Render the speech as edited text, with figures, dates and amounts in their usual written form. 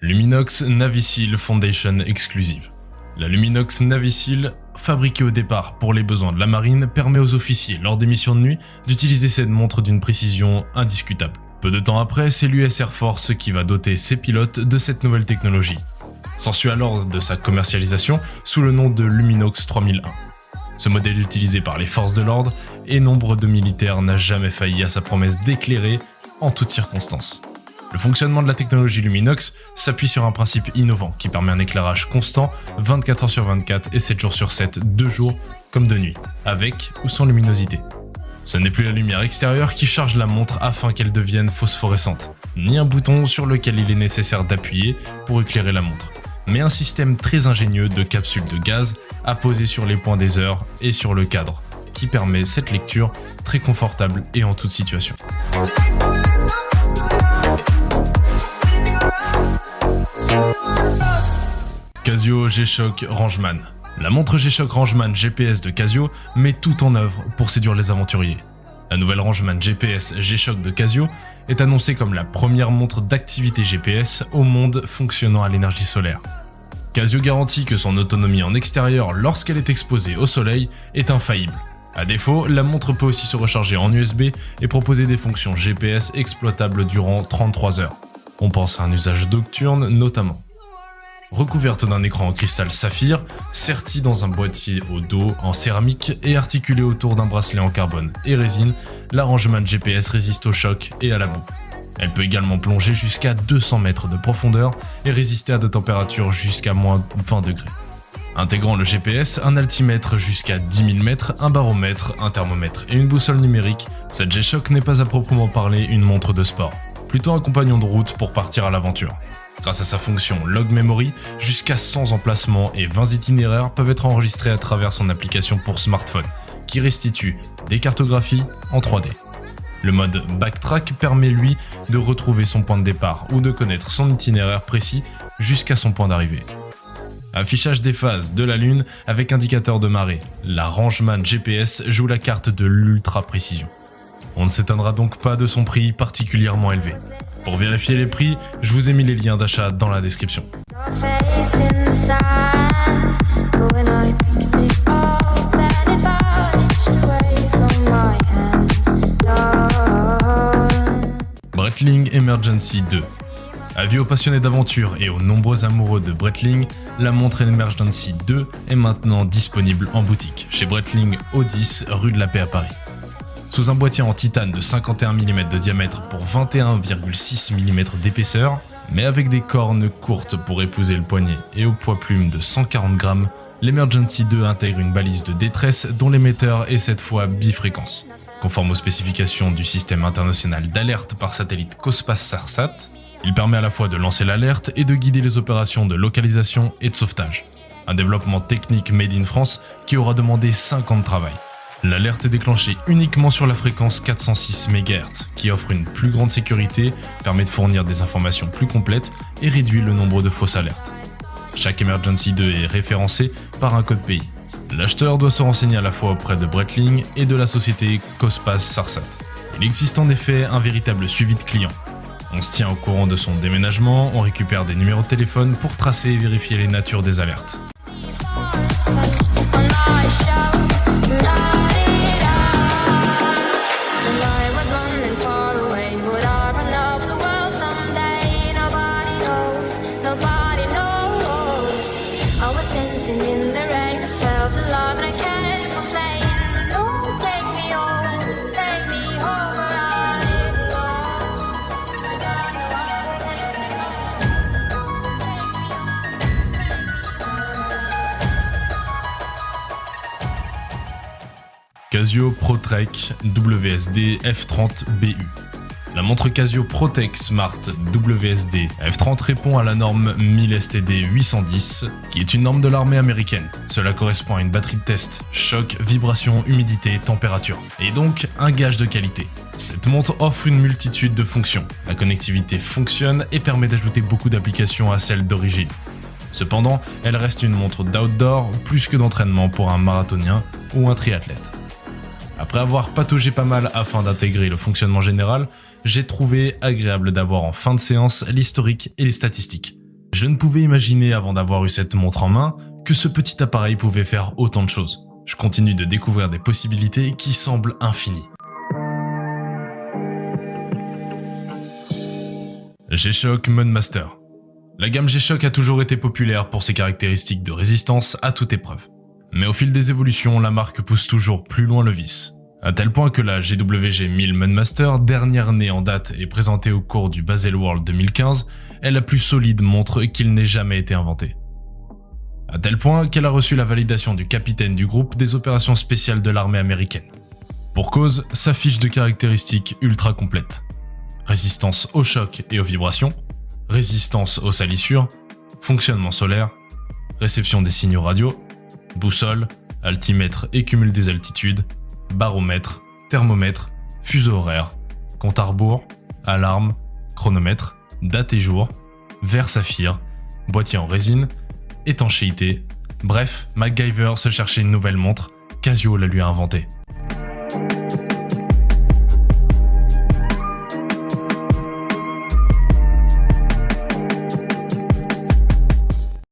Luminox Navisil Foundation Exclusive. La Luminox Navisil, fabriquée au départ pour les besoins de la marine, permet aux officiers, lors des missions de nuit, d'utiliser cette montre d'une précision indiscutable. Peu de temps après, c'est l'US Air Force qui va doter ses pilotes de cette nouvelle technologie. S'ensuit alors de sa commercialisation sous le nom de Luminox 3001. Ce modèle utilisé par les forces de l'ordre et nombre de militaires n'a jamais failli à sa promesse d'éclairer en toutes circonstances. Le fonctionnement de la technologie Luminox s'appuie sur un principe innovant qui permet un éclairage constant 24 h sur 24 et 7 jours sur 7, de jour comme de nuit, avec ou sans luminosité. Ce n'est plus la lumière extérieure qui charge la montre afin qu'elle devienne phosphorescente, ni un bouton sur lequel il est nécessaire d'appuyer pour éclairer la montre, mais un système très ingénieux de capsules de gaz apposées sur les points des heures et sur le cadre, qui permet cette lecture très confortable et en toute situation. Casio G-Shock Rangeman. La montre G-Shock Rangeman GPS de Casio met tout en œuvre pour séduire les aventuriers. La nouvelle Rangeman GPS G-Shock de Casio est annoncée comme la première montre d'activité GPS au monde fonctionnant à l'énergie solaire. Casio garantit que son autonomie en extérieur lorsqu'elle est exposée au soleil est infaillible. A défaut, la montre peut aussi se recharger en USB et proposer des fonctions GPS exploitables durant 33 heures. On pense à un usage nocturne notamment. Recouverte d'un écran en cristal saphir, sertie dans un boîtier au dos en céramique et articulée autour d'un bracelet en carbone et résine, la Rangeman GPS résiste au choc et à la boue. Elle peut également plonger jusqu'à 200 mètres de profondeur et résister à des températures jusqu'à moins 20 degrés. Intégrant le GPS, un altimètre jusqu'à 10 000 mètres, un baromètre, un thermomètre et une boussole numérique, cette G-Shock n'est pas à proprement parler une montre de sport, plutôt un compagnon de route pour partir à l'aventure. Grâce à sa fonction Log Memory, jusqu'à 100 emplacements et 20 itinéraires peuvent être enregistrés à travers son application pour smartphone, qui restitue des cartographies en 3D. Le mode Backtrack permet lui de retrouver son point de départ ou de connaître son itinéraire précis jusqu'à son point d'arrivée. Affichage des phases de la Lune avec indicateur de marée, la Rangeman GPS joue la carte de l'ultra précision. On ne s'étonnera donc pas de son prix particulièrement élevé. Pour vérifier les prix, je vous ai mis les liens d'achat dans la description. Breitling Emergency 2. Avis aux passionnés d'aventure et aux nombreux amoureux de Breitling, la montre Emergency 2 est maintenant disponible en boutique chez Breitling au 10 rue de la Paix à Paris. Sous un boîtier en titane de 51 mm de diamètre pour 21,6 mm d'épaisseur, mais avec des cornes courtes pour épouser le poignet et au poids plume de 140 grammes, l'Emergency 2 intègre une balise de détresse dont l'émetteur est cette fois bifréquence. Conforme aux spécifications du système international d'alerte par satellite Cospas-Sarsat, il permet à la fois de lancer l'alerte et de guider les opérations de localisation et de sauvetage. Un développement technique made in France qui aura demandé 5 ans de travail. L'alerte est déclenchée uniquement sur la fréquence 406 MHz, qui offre une plus grande sécurité, permet de fournir des informations plus complètes et réduit le nombre de fausses alertes. Chaque Emergency 2 est référencé par un code pays. L'acheteur doit se renseigner à la fois auprès de Breitling et de la société Cospas-Sarsat. Il existe en effet un véritable suivi de client. On se tient au courant de son déménagement, on récupère des numéros de téléphone pour tracer et vérifier les natures des alertes. Casio ProTrek WSD F30 BU. La montre Casio ProTrek Smart WSD F30 répond à la norme 1000 STD 810, qui est une norme de l'armée américaine. Cela correspond à une batterie de test, choc, vibration, humidité, température, et donc un gage de qualité. Cette montre offre une multitude de fonctions. La connectivité fonctionne et permet d'ajouter beaucoup d'applications à celle d'origine. Cependant, elle reste une montre d'outdoor plus que d'entraînement pour un marathonien ou un triathlète. Après avoir pataugé pas mal afin d'intégrer le fonctionnement général, j'ai trouvé agréable d'avoir en fin de séance l'historique et les statistiques. Je ne pouvais imaginer avant d'avoir eu cette montre en main que ce petit appareil pouvait faire autant de choses. Je continue de découvrir des possibilités qui semblent infinies. G-Shock Mudmaster. La gamme G-Shock a toujours été populaire pour ses caractéristiques de résistance à toute épreuve. Mais au fil des évolutions, la marque pousse toujours plus loin le vice. À tel point que la GWG 1000 Mudmaster, dernière née en date et présentée au cours du Baselworld 2015, est la plus solide montre qu'il n'ait jamais été inventée. À tel point qu'elle a reçu la validation du capitaine du groupe des opérations spéciales de l'armée américaine. Pour cause, sa fiche de caractéristiques ultra complète. Résistance au choc et aux vibrations, résistance aux salissures, fonctionnement solaire, réception des signaux radio, boussole, altimètre et cumul des altitudes, baromètre, thermomètre, fuseau horaire, compte à rebours, alarme, chronomètre, date et jour, verre saphir, boîtier en résine, étanchéité. Bref, MacGyver se cherchait une nouvelle montre, Casio la lui a inventée.